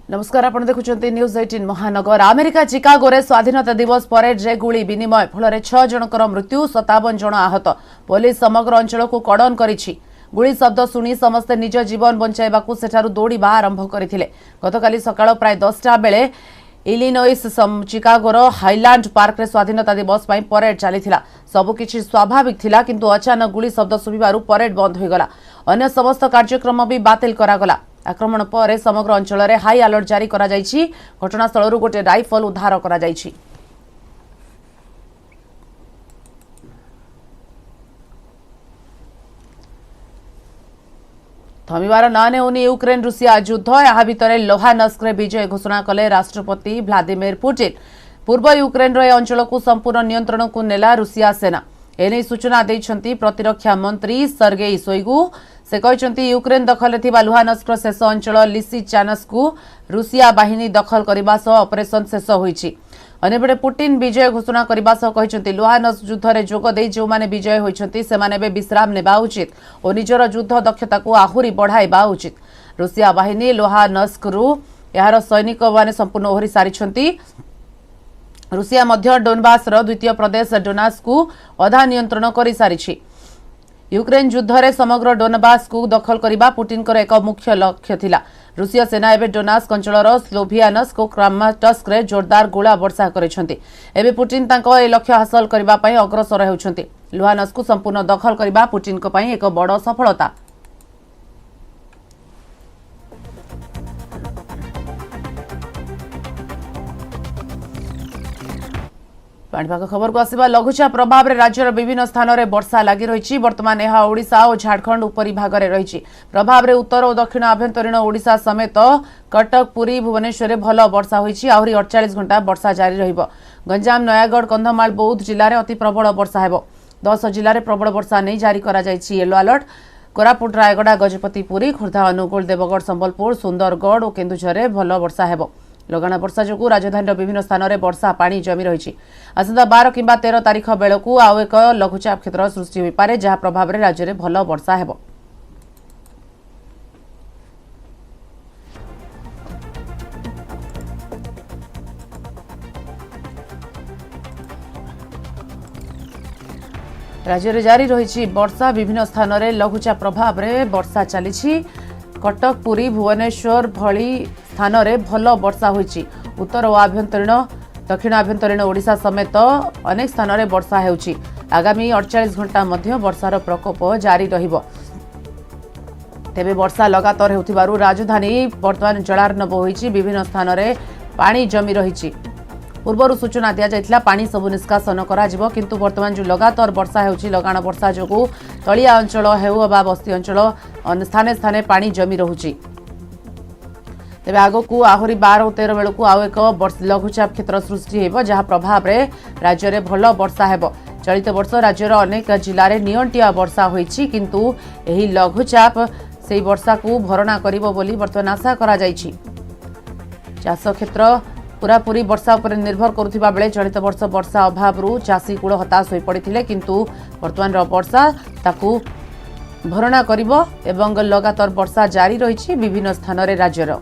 नमस्कार आपण देखुचंती न्यूज 18 महानगर। अमेरिका चिकागो रे स्वाधीनता दिवस परेड रे गुली विनिमय फल 6 जनकर मृत्यु 57 जन आहत। पुलिस समग्र अंचल को कड़न करिछि। गुली शब्द सुनी समस्ते निज जीवन बंचाइबाकू सेठारु दौड़िबा आरंभ करथिले। गतकाली सकाळ प्राय 10टा बेले इलिनोइस चिकागोर हाईलैंड पार्क रे स्वाधीनता दिवस पई परेड चलीथिला। सबकिछि स्वाभाविक थिला किंतु अचानक गुली शब्द सुबिबारु परेड बंद होइगला। अन्य समस्त कार्यक्रम भी बातिल करागला। आक्रमण पर समग्र अंचल में हाई अलर्ट जारी करा जायछि। घटनास्थल गोटे राइफल उद्धार करा जायछि। थमिबार ना नेउनी यूक्रेन रुषिया युद्ध। या भितर लोहानस्क विजय घोषणा कले राष्ट्रपति व्लादिमीर पुतिन। पूर्व यूक्रेन अंचल को संपूर्ण नियंत्रण को नेला रुषिया सेना। एने सूचना देइछंती प्रतिरक्षा मंत्री सर्गेई शोइगु। से कहते यूक्रेन दखल थिबा लुहानस्क शेष अंचल लिसिचानस्क को रुषिया बाहिनी दखल करबा सह ऑपरेशन शेष होईछि। अनेबेले पुतिन विजय घोषणा करबा सह कहते लुहानस्क युद्ध रे जोग देई जो माने विजय होईछंती से माने बे विश्राम नेबा उचित और निजर युद्ध दक्षता को आहुरी बढ़ाइबा उचित। रुषिया बाहिनी लुहानस्क रु यार सैनिक माने संपूर्ण ओहरी सारिछंती। रुषिया मध्य डोनबास रो द्वितीय प्रदेश डोनास को अधा नियंत्रण करि सारिछि। यूक्रेन युद्ध रे समग्र डोनबास को दखल करिबा पुतिन कर एक मुख्य लक्ष्य थिला। रूसिया सेना एबे डोनास्क अंचलर स्लोभियानस्क और क्रामाटस्क रे जोरदार गोला वर्षा करिसंती। एबे पुतिन तांको ए लक्ष्य हासिल करिबा पई अग्रसर हेउछंती। लुहानस्क को संपूर्ण दखल करिबा पुतिन को पई एक बड़ सफलता। पाणीपाग खबर को आसिबा। लघुचाप प्रभाव राज्यर विभिन्न स्थान में वर्षा लगी रही। वर्तमान यह ओडिशा और झारखंड उपरी भाग में रही। प्रभाव में उत्तर और दक्षिण आभ्यंतरीण ओडिशा समेत कटक पुरी भुवनेश्वर में भल वर्षा होईछि। आहरी 48 घंटा वर्षा जारी रहिबो। गंजाम नयागढ़ कंधमाल बौद्ध जिले में अति प्रबल वर्षा हेबो। 10 जिले में प्रबल वर्षा नहीं जारी करा जायछि येलो अलर्ट। कोरापुट रायगड़ा गजपति पुरी खोर्धा अनुगुल देवगढ़ संबलपुर सुंदरगढ़ और केन्दुझर में भल वर्षा हेबो। लगाण वर्षा जो राजधानी विभिन्न स्थान में वर्षा पानी जमी रही। आसंता 12 किंबा 13 तारीख बेलू आउ एक लघुचाप क्षेत्र सृष्टि हो पारे जहाँ प्रभाव में राज्य में भल वर्षा हेबो। राज्य में जारी रही वर्षा। विभिन्न स्थान में लघुचाप प्रभाव में वर्षा चली। कटक पुरी भुवनेश्वर भली स्थान में भल वर्षा होईछि। उत्तर और आभ्यंतरीण दक्षिण आभ्यंतरीण ओडिशा समेत अनेक स्थान में वर्षा हेउछि। आगामी 48 घंटा मध्य वर्षार प्रकोप जारी रहिबो। तेबे वर्षा लगातार हेउथिबारु राजधानी वर्तमान जलार्णव होईछि। विभिन्न स्थान में पानी जमी रहिछि। पूर्व सूचना दिया जायतिला पानी सबु निष्कासन कराजिबो किंतु वर्तमान जो लगातार वर्षा हेउछि लगाण वर्षा जोगु तलिया अंचल हेउ बा बस्ती अंचल स्थाने स्थाने पानी जमी रहुछि। तेबे आगो को आहुरी 12 और 13 बेलू आउ एक लघुचाप क्षेत्र सृष्टि हेबो जहाँ प्रभाव में राज्य में भल वर्षा हेबो। चलित वर्ष राज्यर अनेक जिले में नियंटिया वर्षा होईछि किंतु एही लघुचाप सेही वर्षा को भरणा करिबो बोली वर्तमान आशा करा जायछि। चाष क्षेत्र पूरापूरी वर्षा उपर निर्भर करुथिबा बेले चलित वर्ष वर्षा अभाव चाषी कूल हताश हो पड़ते किंतु वर्तमान वर्षा ताकू भरणा करिबो एवं लगातार वर्षा जारी रही विभिन्न स्थान में राज्यर।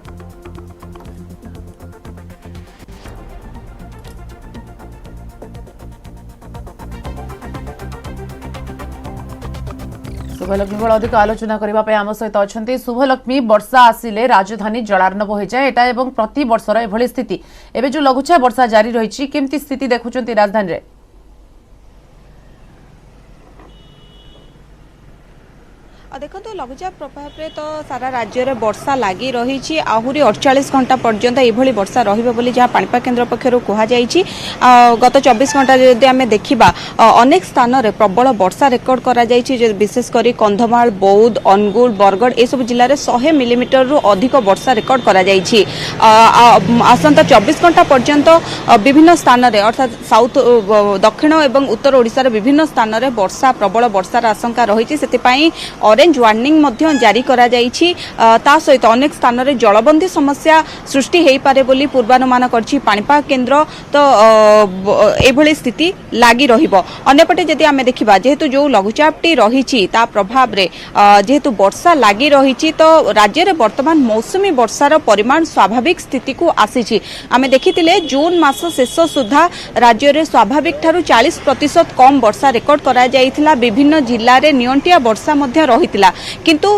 शुभलक्ष्मी बल अधिक आलोचना करने आम सहित अच्छा। शुभलक्ष्मी वर्षा आसिले राजधानी जलार्णव हो जाए एटा एवं प्रति वर्षर एभली स्थिति एवं जो लघुचाप वर्षा जारी रही केमती स्थिति देखुंट राजधानी रे? देखो लघुचाप प्रभाव में तो सारा राज्य में वर्षा लगी रही। आहरी 48 घंटा पर्यंत ये वर्षा रही जहाँ पाणीपाग केन्द्र पक्षर कहुई। गत 24 घंटा जदि आम देखा अनेक स्थान में प्रबल वर्षा रेकर्ड करा विशेषकर कंधमाल बौद्ध अनुगुल बरगढ़ ये सब जिले में 100 मिलीमीटर रु अधिक वर्षा रेकर्ड करा आसंता 24 घंटा पर्यंत विभिन्न स्थान में अर्थात साउथ दक्षिण और उत्तर ओडिशार विभिन्न स्थान में वर्षा प्रबल वर्षार आशंका रही। ऑरेंज वार्निंग मध्य जारी करा जाइछि। ता सहित अनेक स्थान रे जलबंदी समस्या सृष्टि हेई पारे बोली पूर्वानुमान करछि पाणीपाग केन्द्र। तो एभली स्थिति लागी रहिबो। अन्यपटे जदि आमे देखिबा जेहेतु जो लघुचापटी रहिछि ता प्रभाव रे जेहेतु वर्षा लागी रहिछि तो राज्य रे वर्तमान मौसुमी वर्षार परिमाण स्वाभाविक स्थिति को आसीछि। आमे देखितिले जून मास शेष सुधा राज्य रे स्वाभाविक ठारू 40% कम वर्षा रेकर्ड करा जाइथिला। विभिन्न जिल्ला रे नियंटिया वर्षा मध्य रहितिला किंतु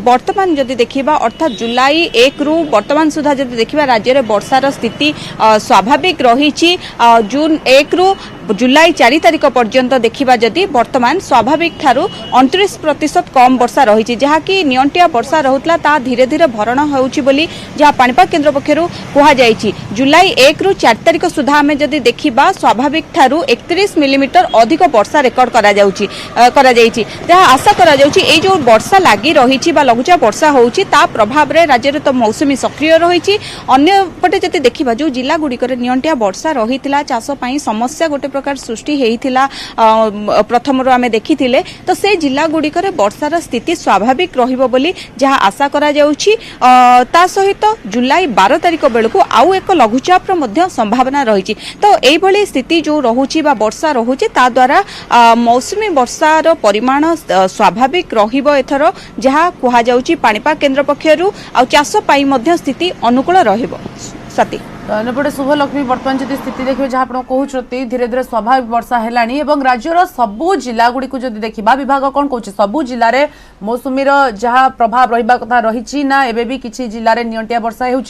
वर्तमान जदि देखिबा अर्थात जुलाई 1 रु वर्तमान सुधा जदि देखिबा राज्य रे वर्षार स्थिति स्वाभाविक रहिछि। जून 1 रु जुलाई 4 तारिख पर्यंत देखिबा जदि वर्तमान स्वाभाविक ठारू 29% कम वर्षा रहिछि जहाँकि नियंटिया वर्षा रहुतला ता धीरे धीरे भरण होउछि बोली जहाँ पाणीपाग केन्द्र पक्षरु कुहा जाइछि। जुलाई 1 रु 4 तारिख सुधा आमे जदि देखिबा स्वाभाविक ठारू 31 मिलीमीटर अधिक वर्षा रेकर्ड करा जाइछि जहाँ आशा करा जाउछि ए जो वर्षा लागी रहिछि बा लघुचाप वर्षा होउछि ता प्रभाव रे राज्य रे तो मौसुमी सक्रिय रहिछि। अन्य पटे जदि देखिबा जो जिला गुडी करे नियंटिया वर्षा रहितिला चाष पई समस्या गोटे प्रकार सृष्टि हेइथिला प्रथम रो आमे देखिथिले तो से जिला गुडी करे वर्षार स्थिति स्वाभाविक रहिबो बोली जहाँ आशा करा जाउछि। ता सहित जुलाई 12 तारिख बेलकु आउ एक लघुचाप रो मध्य संभावना रहिछि। तो एई भली स्थिति जो रहुछि बा वर्षा रहुछि ता द्वारा मौसुमी वर्षार परिमाण स्वाभाविक रहिबो एथरो जहाँ कुहा जाउछि पाणीपाग केन्द्र पक्षरु आ चाष पई मध्य स्थिति अनुकूल रहिबो। सती अन्यपटे शुभलक्ष्मी बर्तमान जदि स्थिति देखिए जहाँ आप कहते धीरे धीरे स्वाभाविक वर्षा है राज्यर सबू जिला गुड़ी जदि देखा विभाग कौन कौन सबू जिले में मौसुमी जहाँ प्रभाव रहा कथा रही ना एबे भी किसी जिले में नियंटिया वर्षा हो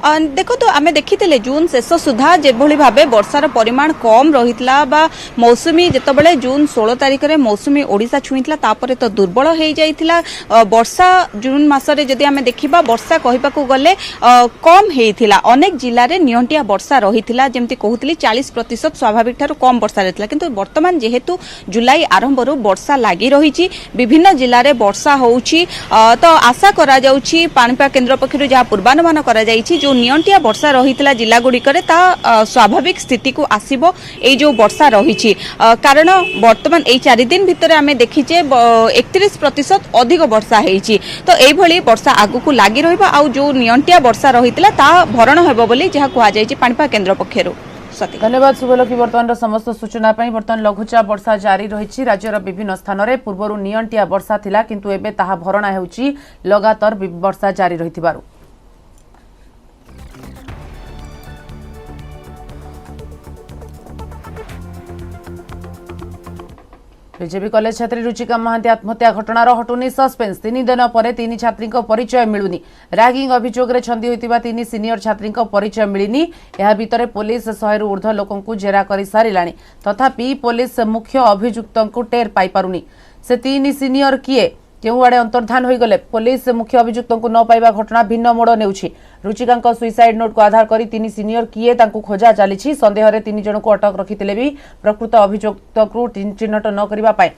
देखो तो आमे देखिथिले जून शेष सुधा जेभली भाबे वर्षार परिमाण कम रहितला बा मौसुमी जेतबेले जून 16 तारिख रे मौसुमी ओडिसा छुईतला तापरे तो दुर्बल हेई जाइथिला। वर्षा जून मासरे जदि आमे देखिबा वर्षा कहिबाकू गले कम हेइथिला अनेक जिल्ला रे नियंटिया वर्षा रहिथिला जेमति कहउतली 40% स्वाभाविक ठारू कम वर्षा रहितला किंतु वर्तमान जेहेतु जुलाई आरंभ रु वर्षा लागि रहिछि विभिन्न जिल्ला रे वर्षा होउछि तो आशा करा जाउछि पाणीपाग केन्द्र पक्षरु जहा पूर्वानुमान करा जाइछि जो नियंटिया वर्षा रहितला जिला गुड़िकरे ता स्वाभाविक स्थिति को आसीबो ए जो वर्षा रहिछि कारण वर्तमान ए 4 दिन भितर आमे देखिचे 31% अधिक वर्षा हेइछि। तो एई भली वर्षा आगु को लागि रहइबा आ जो नियंटिया वर्षा रहितला ता भरण हेबो बोली जहा कुहा जाइछि पाणीपाग केन्द्र पक्षरु। धन्यवाद शुभलक्ष्मी बर्तमान समस्त सूचना बर्तमान लघुचाप वर्षा जारी रही राज्यर विभिन्न स्थान में पूर्व नियंटिया वर्षा थिला किंतु एबे ताहा भरणा हेउछि लगातार वर्षा जारी रहिथिबारु। बीजेपी कॉलेज छात्री रुचिका महांती आत्महत्या घटनार हटुनी सस्पेंस 3 दिन पर 3 छात्री परिचय मिलुनी रैगिंग अभियोग में छंदी होइतिबा 3 सीनियर छात्री परिचय मिलनी यह भितर पुलिस 100 रु ऊर्ध्व लोकंकु जेरा करि सारिलाणी तथापि पुलिस मुख्य अभियुक्त टेर पाई पारुनी से 3 सीनियर किए केउ आड़े अंतर्धान हो गले पुलिस मुख्य अभियुक्त न पाइबा घटना भिन्न मोड़ नेउछि। रुचिका सुइसाइड नोट को आधार करी 3 सीनियर किए तांकु खोजा चली संदेह 3 जन को अटक रखिथिले भी प्रकृत अभियुक्त को चिन्हट न करिबा पाए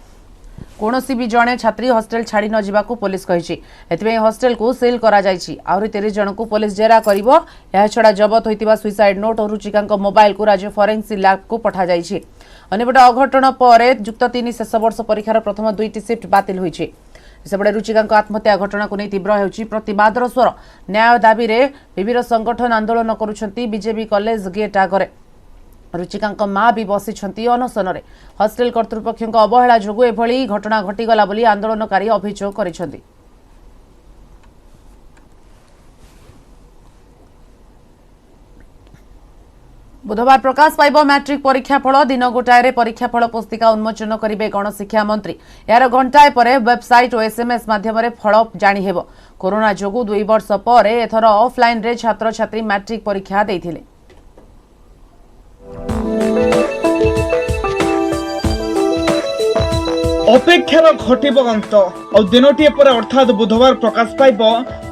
कौनसी भी जड़े छात्री हॉस्टेल छाड़ी न जावाकू पुलिस कहिछि एथिबे हॉस्टेल को सील करा जाइछि आहुरी 30 जन को पुलिस जेरा करिवो यह छडा जबत होइतिबा सुइसाइड नोट और रुचिका मोबाइल को राज्य फोरेंसिक लैब को पठा जाइछि। अन्यपटे अघटन पर युक्त 3 शेष वर्ष परीक्षार प्रथम 2टी शिफ्ट बातिल होइछि। सेपटे रुचिका आत्महत्या घटना को नहीं तीव्र होउछि प्रतिवादर स्वर न्याय दाबी रे विभिन्न संगठन आंदोलन करुछंती बीजेपी कॉलेज गेट आगरे रुचिका मां भी बसी अनशन रे हॉस्टेल कर्तृपक्ष अवहेला जोगु एभली घटना घटीगला बोली आंदोलनकारी अभियोग करिसेंती। बुधवार प्रकाश पाइब मैट्रिक परीक्षा फल दिन गोटाए परीक्षा फल पुस्तिका उन्मोचन करेंगे गणशिक्षा मंत्री यार घंटाए पर वेबसाइट और एसएमएस माध्यम फल जानी हेब। कोरोना जोगु 2 वर्ष पर एथर ऑफलाइन रे छात्र छात्री मैट्रिक परीक्षा देथिले। अपेक्षार घटिब अंत और दिनोटी पर अर्थात बुधवार प्रकाश पाइब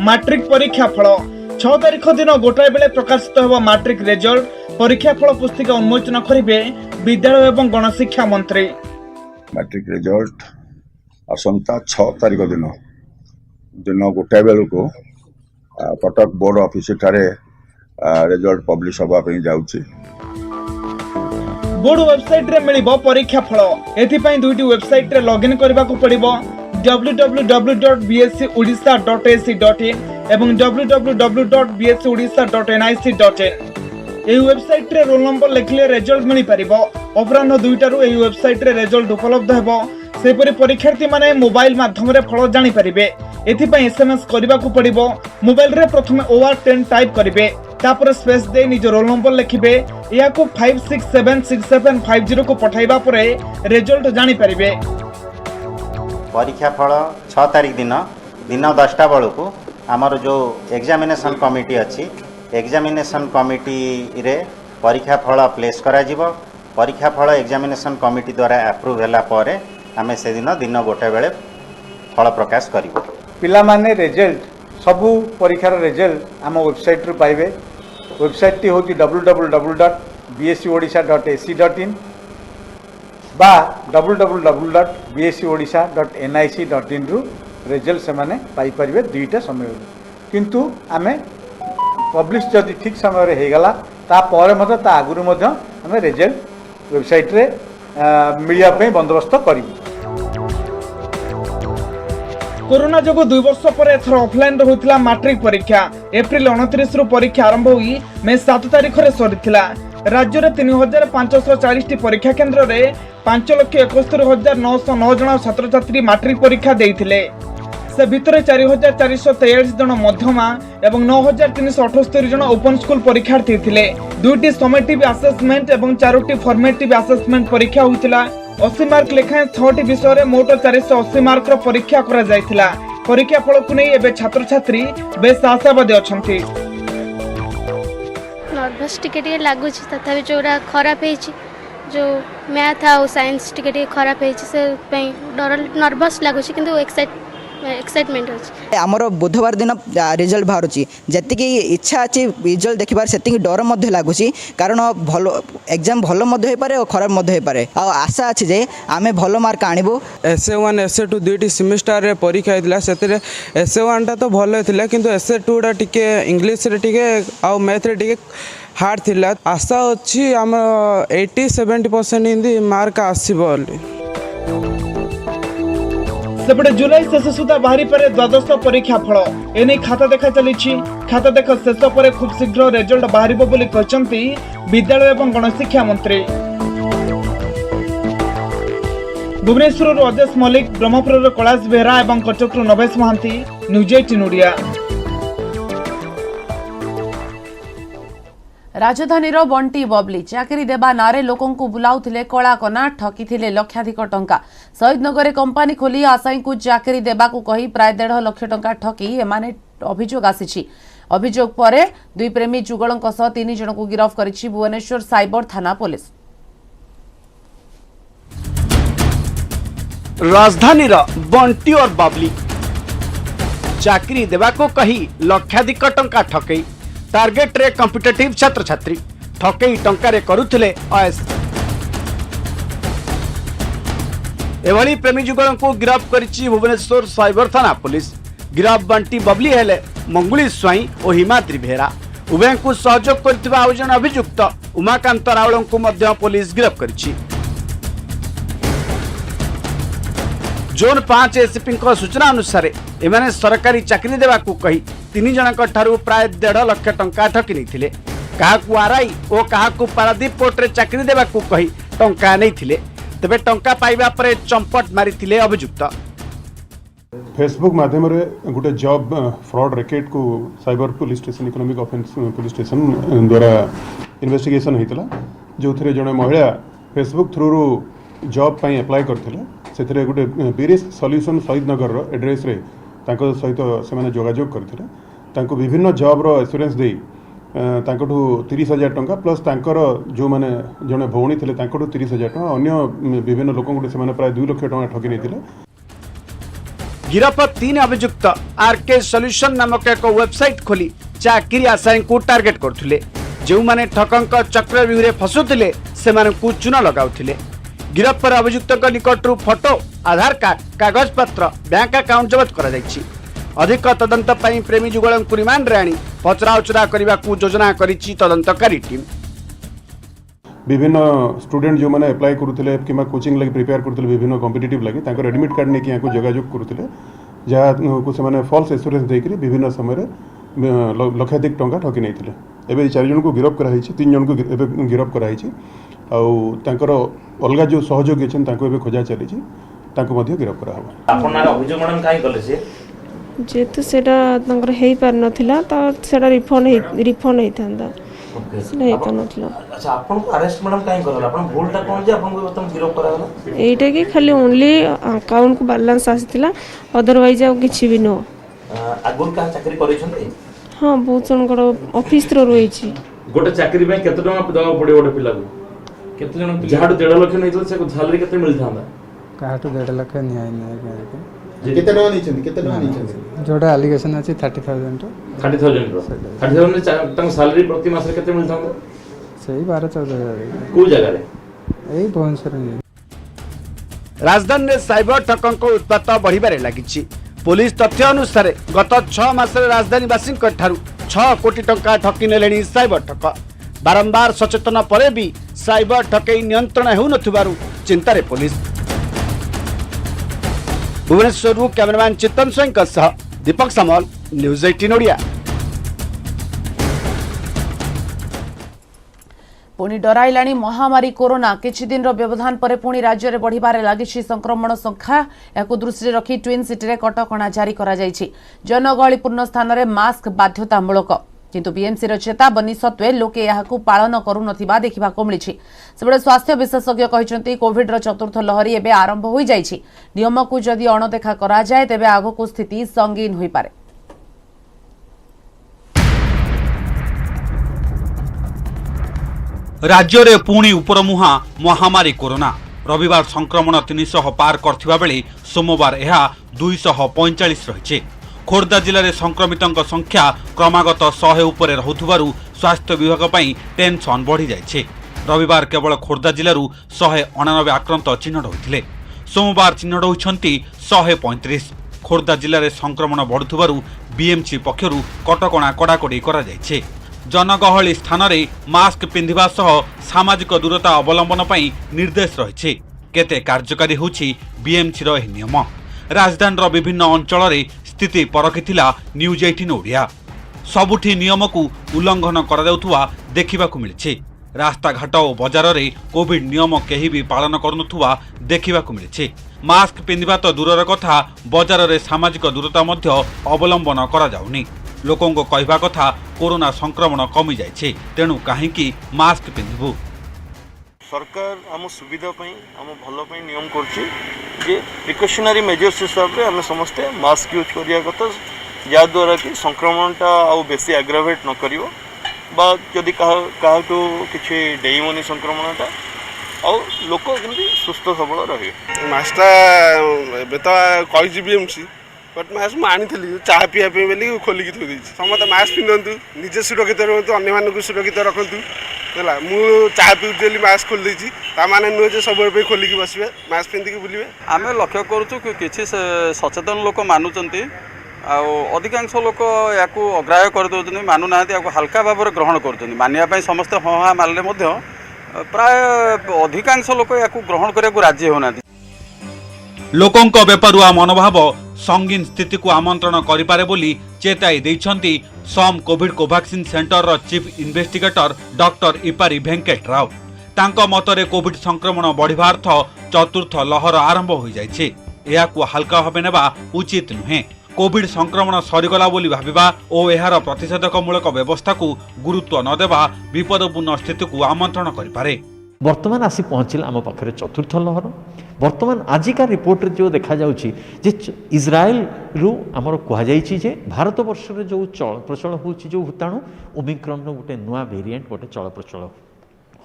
मैट्रिक परीक्षा फल 6 तारिख दिन गोटाए बेले प्रकाशित होब मैट्रिक रिजल्ट परीक्षा फल पुस्तिका उन्मोचन करेंगे विद्यालय एवं गणशिक्षा मंत्री। मैट्रिक रिजल्ट आसंता 6 तारिख दिन गोटाए बेलू को कटक बोर्ड ऑफिस ठारे रिजल्ट पब्लिश होगा जाऊँगी। बोर्ड वेबसाइट रे मिलिबो परीक्षा फल एथिपाई दुईटी वेबसाइट रे लॉगिन करबा को पड़िबो www.bscodisha.ac.in एवं www.bscodisha.nic.in এই वेबसाइट रे रोल नंबर लिखले रिजल्ट मिली परिबो अपराह्न 2टारू এই वेबसाइट रे रिजल्ट उपलब्ध हेबो सेपरि परीक्षार्थी माने मोबाइल माध्यम रे फल जानि परिबे एथिपाई एसएमएस करबा को पड़िबो मोबाइल रे प्रथमे OR10 टाइप करिवे तापर स्पेस दे निज रोल नंबर लिखिबे या को 56766750 को पठाइबा परे रिजल्ट जानि परिबे। परीक्षा फल 6 तारिख दिन 10टा बेलू आमर जो एग्जामिनेशन कमिटी अच्छी एग्जामिनेशन कमिटी रे परीक्षा फल प्लेस करा जिवो परीक्षा फल एग्जामिनेशन कमिटी द्वारा अप्रूव होला परे आमे से दिन 1 बेले फल प्रकाश करिवो। पिला माने रिजल्ट सबु परीक्षार रिजल्ट आम वेबसाइट रु पाइबे। वेबसाइट टी होती www.bscodisha.ac.in बा www.bscodisha.nic.in रु रिजल्ट से माने पाई परिबे दुईटा समय किंतु आमे पब्लिश जदि ठीक समय रे हे गला ता परे मते ता आगुरु मते आमे रिजल्ट वेबसाइट रे मिलिया पे बंदोबस्त करिबो। कोरोना जोगु 2 वर्ष पर एथर ऑफलाइन होइतिला मैट्रिक परीक्षा एप्रिल 29 रु परीक्षा आरंभ होई मे 7 तारिख रे सरिथिला। राज्य रे 3540 टी परीक्षा केंद्र रे 5,71,909 जन छात्र छात्री मैट्रिक परीक्षा देइथिले। से भितरे 4,443 जन मध्यमा एवं 9,378 जन ओपन स्कूल परीक्षार्थी थिले। दुईटी समेटिव असेसमेंट एवं 4टी फॉर्मेटिव असेसमेंट परीक्षा होइतिला। 80 मार्क लेखाएं 6टी विषय रे मोट 480 मार्क रो परीक्षा करा जायतिला। परीक्षा फल को नै एबे छात्र छात्री बेस आशावादी अछंती। नर्भस टिके लागू तथा जोरा खराब जो मैथ आ साइंस टिके खराब से डर नर्भस लगुच कि एक्साइटमेंट अच्छे आमर बुधवार दिन रिजल्ट बाहर जी इच्छा अच्छी रिजल्ट देखबार से डर लगुच कारण भल एग्जाम भल पारे और खराब पारे आशा अच्छी जे आमे भल मार्क आणबू। SA1 SA2 दुईटी सेमिस्टर रे परीक्षा होता से SA1 टा तो भल होता किंतु SA2 टा टिके इंग्लिश रे टिके आ मैथ रे टिके हार्ड थिला। आशा अच्छी आम 80-70% हिंदी मार्क आसीबो। सेपटे जुलाई शेष सुधा बाहरी पारे द्वादश परीक्षा फल एने खाता देखा चली खाता देख शेष पर खूब शीघ्र रिजल्ट बाहरिबो बोली कहचंती विद्यालय एवं गणशिक्षा मंत्री। भुवनेश्वर अजेश मल्लिक, ब्रह्मपुर कैलाश बेहरा एवं कटक नवेश महांती, न्यूज 18 ओडिया। राजधानी बंटी बबली चाकरी देबा नारे लोकों को बुलाउथिले कला कना ठकीथिले लक्षाधिक टंका। शहीदनगर कंपानी खोली आशाई को चाकरी देबा को कही प्राय 1.5 लाख टंका ठकी एमाने अभियोग आसीछि। अभियोग परे दुई प्रेमी जुगलंक सह 3 जन को गिरफ्त करिछि भुवनेश्वर साइबर थाना पुलिस। राजधानी बंटी और बबली चाकरी देबा को कही लक्षाधिक टंका ठकई टार्गेट रे कॉम्पिटिटिव छात्र छात्री ठकई टंकारे करुथिले अयस। एभली प्रेमी जुगल को गिरफ्त करिछि भुवनेश्वर साइबर थाना पुलिस। गिरफ्त बंटी बबली हेले मंगुली स्वाई और हिमाद्री बेहरा। उभय को सहयोग करथिबा आउ जन अभियुक्त उमाकांत रावल को मध्य पुलिस गिरफ्त करिछि। जोन 5 एसपी सूचना अनुसार एमाने सरकारी चाकरी देवा को कही 3 जनक ठारू प्राय 1.5 लाख टंका ठकी नहीं काहाकू आरआई और काहाकू पारादीप पोर्ट रे चाकरी देवा को कही टंका नहीं तेबे टंका पाइबा परे चंपट मारी अभियुक्त। फेसबुक माध्यम रे गोटे जॉब फ्रॉड रैकेट को cyber police station economic offence police station द्वारा इन्वेस्टिगेशन होता जो थे जड़े महिला फेसबुक थ्रू जॉब पाई अप्लाई करथिले से गोटे बीरेश सॉल्यूशन शहीदनगर एड्रेस रे तांको सहित से माने जोगाजोग करथिले तांको विभिन्न जॉब रो एश्योरेंस दे तांकोठू 30,000 टंका प्लस तांकर जो माने जने भौणी थिले तांकोठू 30,000 टंका अन्य विभिन्न लोकंकु से माने प्राय 2 लाख टंका ठगी नेथिले। गिरफ्त 3 अभियुक्त आरके सॉल्यूशन नामक एक वेबसाइट खोली चाकरी आशाई को टार्गेट करथिले। जो माने ठकंक चक्रव्यूह फसुथिले से मानकु चूना लगाउथिले। गिरफ्त पर अभियुक्त निकटरू फोटो आधार कार्ड कागज पत्र बैंक अकाउंट जब्त करा जायछि। अधिक तदंत पई प्रेमी जुगल को रिमांड रे आनी पचरा उचरा करबा को योजना करिछि तदंतकारी टीम। विभिन्न स्टूडेंट जो मैंने अप्लाई करुले कि कोचिंग लगी प्रिपेयर करुले विभिन्न कॉम्पिटिटिव लगी एडमिट कार्ड नहीं यहाँ जोगाजोग करुले जहाँ को से फॉल्स एश्योरेंस देकर विभिन्न समय लक्षाधिक टंका ठकी नहीं एवं 4 जन को गिरफ्त कराई 3 जन को गिरफ्त कराई आउर अलग जो सहयोगी अच्छे खोजा चली गिरफ्त करा जेहेतु से पार नाला तो सेटा रिफंड होता यहीटा कि खाली ओनली अकाउंट को बैलेंस आसाला अदरवाइज आ कि भी नुह हाँ बहुत जन ऑफिस रही गोटे चाकरी में केते टका दवा पड़े गोटे पिला को केते जन जहाड 1.5 लाख नै से सैलरी केते मिलथांदा काटू 1.5 लाख नहीं केते टका नहीं जोटा एलिगेशन अछि 30,000 तंग सैलरी प्रति मास केते मिलथांदा सही 12-14,000 को जगह रे एई भुवनेश्वर में राजधानी में साइबर ठकंक उत्पात बढ़िबारे लागिछि। पुलिस तथ्य अनुसार गत 6 मासरे राजधानीवासी 6 कोटी टंका ठकी नेलेनी साइबर ठक। बारंबार सचेतन परे भी साइबर ठकई नियंत्रण हेउ नथिबारु चिंतारे पुलिस। भुवनेश्वर कैमरामैन चित्तन सिंह सह दीपक सामल, न्यूज 18 ओडिया। पुणी डराइलाणी महामारी कोरोना। किछि दिन व्यवधान पर पुणी राज्य में बढ़िबारे लागिछि संक्रमण संख्या। याकु दृष्टि रखी ट्विन सिटी रे कटकणा जारी करा जाइछि। जनगहलीपूर्ण स्थान में मास्क बाध्यतामूलक, किंतु बीएमसी चेतावनी सत्वे लोके याकु पालन करू नथिबा देखिबाको मिलिछि। सेबळे स्वास्थ्य विशेषज्ञ कहिसंती कोविड रो चतुर्थ लहरी एबे आरंभ होई जाइछि। नियम को जदि अणदेखा करा जाय तेबे आगको स्थिति संगीन होई पारे। राज्य रे पुणी उपरमुहा महामारी कोरोना। रविवार संक्रमण 300 पार करथिबा बेले सोमवार यह 245 रहिছে। खोर्धा जिले में संक्रमितों संख्या क्रमागत 100 उपरे रहुथिबारु स्वास्थ्य विभाग पई टेंशन बढ़ी जाइछे। रविवार केवल खोर्धा जिलू 199 आक्रांत चिन्हट होइथिले। सोमवार चिन्हट होइछंती 135। खोर्धा जिले में संक्रमण बढ़ुथिबारु बीएमसी पक्षरु कटकणा कड़ाकड़ी करा जाइछे। जनगहली स्थान में मास्क पिंधिबा सह सामाजिक दूरता अवलंबन पई निर्देश रहिछे। केते कार्यकारी होछि बीएमसी रो नियम। राजधानी विभिन्न अंचल में स्थिति परखिथिला न्यूज 18 ओडिया। सबुठी नियम को उल्लंघन करा जाउथुवा देखिबाकू मिलिछे। रास्ताघाट और बजार में कोविड नियम केही भी पालन करुनथुवा देखिबाकू मिलिछे। मास्क पिंधिबा तो दूरर कथा बजार में सामाजिक दूरता मध्य अवलंबन करा जाउनी। लोकों को कहवा कथा कोरोना संक्रमण कमी जाइछे, तेणु काहेकि मास्क पिंधिबु। सरकार आम सुविधा आम भल नियम कर प्रिकॉशनरी मेजर्स हिसाब से आम समस्ते मास्क यूज करिया कथा, जहाँद्वारा कि संक्रमणटा आउ बेसी एग्रावेट न करिवो बा जदि काहाटू किछि डेइमनी संक्रमणटा आउ लोक केमती सुस्थ सबल रहे। मास्कटा एबे तो कहि बीएमसी बट मास्क मुझे आनी चाह पीवा बोली खोलिकी थोड़ी देती। समस्त मास्क पिंधु, निजे सुरक्षित रुहतु, अन्य सुरक्षित रखु है। मुझे चाह पीऊँ मास्क खोल देती ताने नुहे सब खोलिकी बसवे मास्क पिंधिकी बुलवे। आम लक्ष्य करुँ कि सचेतन लोक मानुंट अधिकांश लोक या अग्राह्य करदे मानुना हल्का भाव में ग्रहण कर मानिया समस्ते हाँ हाँ मारे प्राय अधिकांश लोक या ग्रहण करने को राजी होना। लोकों बेपरुआ मनोभाव संगीन स्थिति को आमंत्रण करिपारे बोली चेताई देइछंती सम कोविड कोवैक्सीन सेंटर रो चीफ इन्वेस्टिगेटर डॉक्टर इपारी वेंकट राव। तांको मतरे कोविड संक्रमण बढ़िबा अर्थ चतुर्थ लहर आरंभ हो जाइछे। एहाकु हल्का भावे नेबा उचित नुहे। कोविड संक्रमण सरीगला बोली भाबिबा और एहार प्रतिषेधकमूलक व्यवस्था को गुरुत्व न देबा विपदपूर्ण स्थिति को आमंत्रण करिपारे। वर्तमान आसी पहुँचला आम पाखे चतुर्थ लहर। वर्तमान आजिका रिपोर्ट जो देखा जाउछि जे इज्राएल रु आमर कहुछि जे भारत वर्ष रे जो चल प्रचल होछि जो भूताणु ओमिक्रॉन रो गोटे नुआ वेरिएंट गोटे चल प्रचल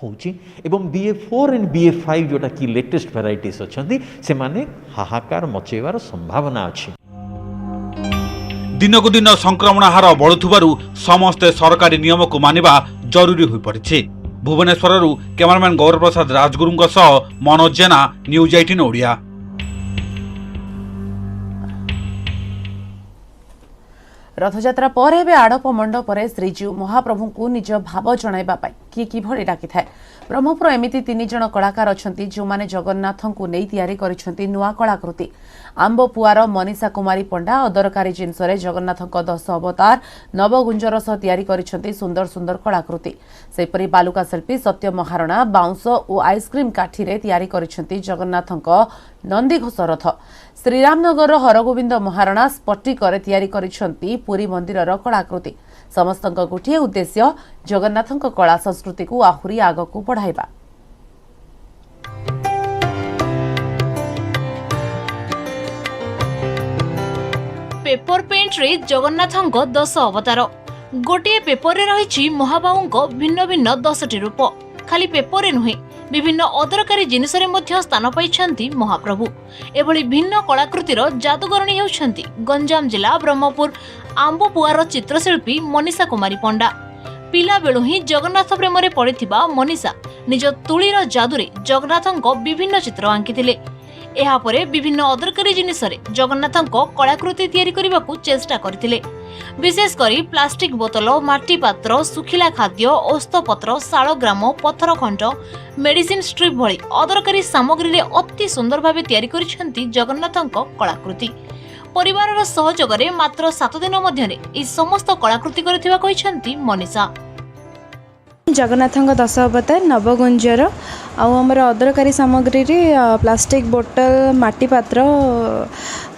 होछि एवं BA4 एंड BA5 जोटा कि लेटेस्ट वेराइटीज अछंती से माने हाहाकार मचेबार संभावना अछि। दिनकु दिन संक्रमण हार बढ़ुथुबारु समस्त सरकारी नियम को मानिबा जरूरी होई पड़िछे। भुवनेश्वर कैमरामैन गौर प्रसाद राजगुरु सह मनोज जेना, न्यूज 18 ओडिया। रथयात्रा पर एबे आड़प मंडप श्रीजीव महाप्रभु को निज भाव जणाइबा किए किभଳି डाकिଥାଏ। ब्रह्मपुर एमिति 3 जण कलाकार अछंती जो माने जगन्नाथंकु नै तयारी करिसंती नुआ कलाकृति आंबपुआर मनीषा कुमारी पंडा अदरकारी जिनसरे जगन्नाथंक 10 अवतार नवगुंजर सह तयारी करिसंती सुंदर सुंदर कलाकृति सेपरि बालुका शिल्पी सत्य महारणा बाउंस और आइसक्रीम काठी रे तयारी करिसंती जगन्नाथंक नंदीघोष रथ श्रीरामनगर हरगोविंद महारणा स्पट्टिकर तयारी करिसंती पुरी मंदिरर कलाकृति समस्तक गोटे उद्देश्य जगन्नाथंक कला संस्कृति को आहुरी आगकू बढ़ाइबा। पेपर पेंट रे जगन्नाथंक 10 अवतार गोटे पेपर रे रहिछि महाबाहुंक भिन्न भिन्न 10टी रूप खाली पेपर रे नुहे विभिन्न अदरकारी जिनिस रे मध्य स्थान पाइछंती महाप्रभु एभली भिन्न कलाकृतिर जादूगरणी हेउछंती गंजाम जिला ब्रह्मपुर आंबपुआर चित्रशिल्पी मनीषा कुमारी पंडा पिला बेलु ही जगन्नाथ प्रेम रे पड़िथिबा मनीषा निज तुलीर जादुरे जगन्नाथंक विभिन्न चित्र आंकिथिले एहा परे विभिन्न अदरकारी जिनिस रे जगन्नाथंक कलाकृति तयारी करबाकू चेष्टा करथिले विशेष करी प्लास्टिक बोतल माटी पात्र सुखिला खाद्य औषधपत्र शालग्राम पत्थर खंड मेडिसिन स्ट्रिप भली अदरकारी सामग्री रे अति सुंदर भावे तयारी करिसेंती जगन्नाथंक कलाकृति परिवारर सहयोगरे मात्र 7 दिन मध्यरे ई समस्त कलाकृति करथिबा कहिसेंती मनीषा। जगन्नाथंक 10 अवतार नवगुंजर आउ हमर अदरकारी सामग्री रे प्लास्टिक बोतल माटी पात्र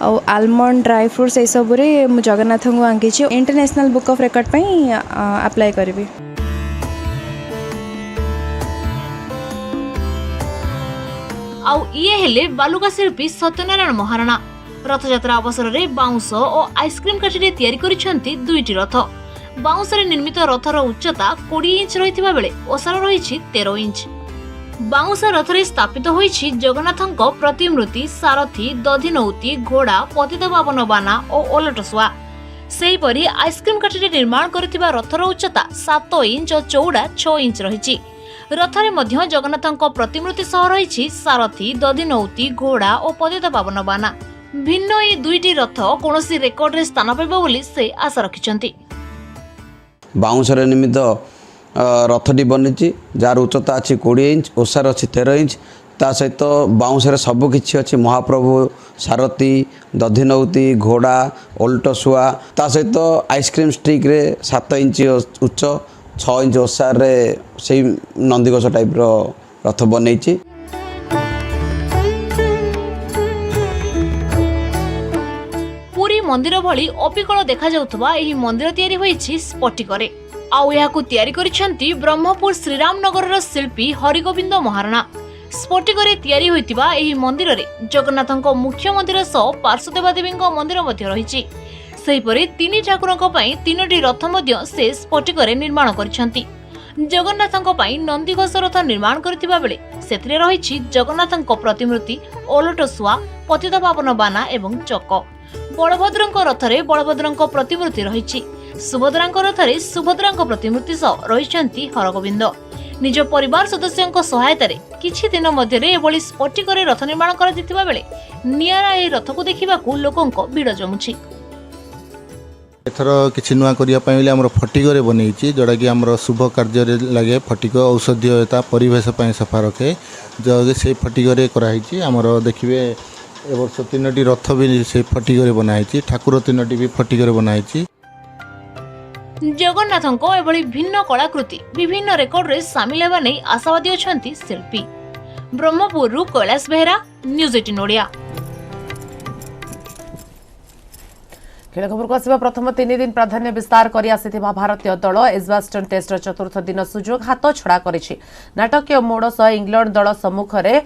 आउ आलमंड ड्राई फ्रूट्स ए सब रे मु जगन्नाथंक आंकी छी इंटरनेशनल बुक ऑफ रिकॉर्ड पई अप्लाई करबी। आउ ये हेले बालुका शिल्पी सत्यनारायण महाराणा रथयात्रा अवसर रे बाउंस और आइसक्रीम काठी तयारी करिसेंती दुईटी रथ बाउंस रे निर्मित रथर उच्चता 20 इंच रहिथिबा बेले ओसार रहिछि 13 इंच बाउंस रथ रे स्थापित होइछि जगन्नाथंक प्रतिमूर्ति सारथी दधिनौती घोड़ा पतितपावन बाना और ओलटसुआ सेही परि आइसक्रीम काठी निर्माण करथिबा रथर उच्चता 7 इंच और चौड़ा 6 इंच रहिछि रथरे मध्य जगन्नाथंक प्रतिमूर्ति सह रहिछि सारथी दधिनौती घोड़ा और पतितपावन बाना भिन्न ए दुईटी रथ कोनोसी रेकर्ड रे स्थान पाइबो बोली से आशा रखिछंती। बाउंस रे निर्मित रथटी बनिछि जार उच्चता अछि 20 इंच ओसार अछि 13 इंच ता सहित बाउंस रे सब किछि अछि महाप्रभु सारथी दधिनौती घोड़ा ओल्टसुआ ता सहित आइसक्रीम स्टिक रे 7 इंच उच्च 6 इंच ओसार रे सेही नंदीघोष टाइप रो रथ बनैछि। पुरी मंदिर भली अपिकल देखा जाउथबा एही मंदिर तयारी होईछि स्पटिकरे आउ याकू तयारी करिसेंती ब्रह्मपुर श्रीरामनगरर शिल्पी हरिगोविंद महाराणा स्फटिकरे तयारी होइतिबा एही मंदिर रे जगन्नाथंक मुख्य मंदिर सह पार्श्वदेवादेवींक मंदिर मध्य रहिछि सेहिपरि तीन ठाकुरंक पई तीनोटी रथ मध्य से स्फटिकरे निर्माण करिसेंती जगन्नाथंक पई नंदीघोष रथ निर्माण करथिबा बेले सेथिरे रहिछि जगन्नाथंक प्रतिमूर्ति ओलटसुआ पतितपावन बाना एवं चक बलभद्रंक रथरे बलभद्रंक प्रतिमूर्ति रहिछि सुभद्रांक रथरे सुभद्रांक प्रतिमूर्ति सह रहिछंती हरगोविंद निज परिवार सदस्यंक सहायता रे किछि दिन मध्यरे एभली स्फटिकरे रथ निर्माण करा दिथिबा बेले नियारा ए रथको देखिबाकू लोकंक भीड़ जमुछि। एथर किछि नुआ करिया पई बेले हमर फटिकरे बनेछि जोडा कि हमर शुभ कार्य रे लागे फटिक औषधीयता परिवेश पई सफा रखे जो से फटिकरे कराइछि हमर देखिबे ए वर्ष तीनोटी रथ भी से फटिकरे बनाइछि ठाकुर तीनोटी भी फटिकरे बनाइछि। जगन्नाथंक एभली भिन्न कलाकृति विभिन्न रेकर्ड रे शामिल हेबा नै आशावादी अछंती शिल्पी। ब्रह्मपुरु कैलाश बेहरा न्यूज 18 ओडिया। खेल खबर को आसवा प्रथम 3 दिन प्राधान्य विस्तार करी आसिथिबा भारतीय दल एजबास्टन टेस्टर चतुर्थ दिन सुजोग हाथ छड़ा करिछि नाटकीय मोड़ सह इंग्लैंड दल सम्मुख रे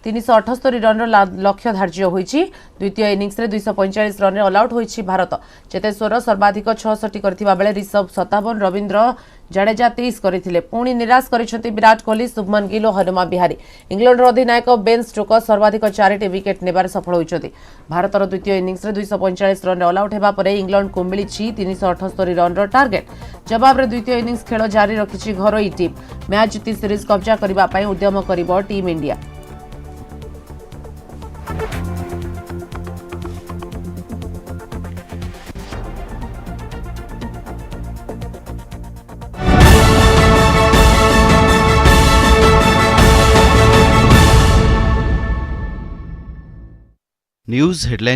378 रन लक्ष्य धार्य होईछि द्वितीय इनिंग्स रे 245 रन ऑल आउट होईछि भारत चेतेश्वर सर्वाधिक 66 करथिबा बेले ऋषभ 57 रविंद्र जडेजा 30 करथिले पुणी निराश करिसेंती विराट कोहली शुभमन गिल और हनुमा बिहारी इंग्लैंड अधिनायक बेन स्टोक्स सर्वाधिक 4टी विकेट नेबार सफल होइछथि भारतर द्वितीय इनिंग्स रे 245 रन ऑल आउट हेबा परे इंग्लैंड को मिलिछि 378 रन रो टार्गेट जवाब रे द्वितीय इनिंग्स खेल जारी रखिछि घरोई टीम मैच जीति सीरीज कब्जा करबा पई उद्यम करिबो टीम इंडिया। News headline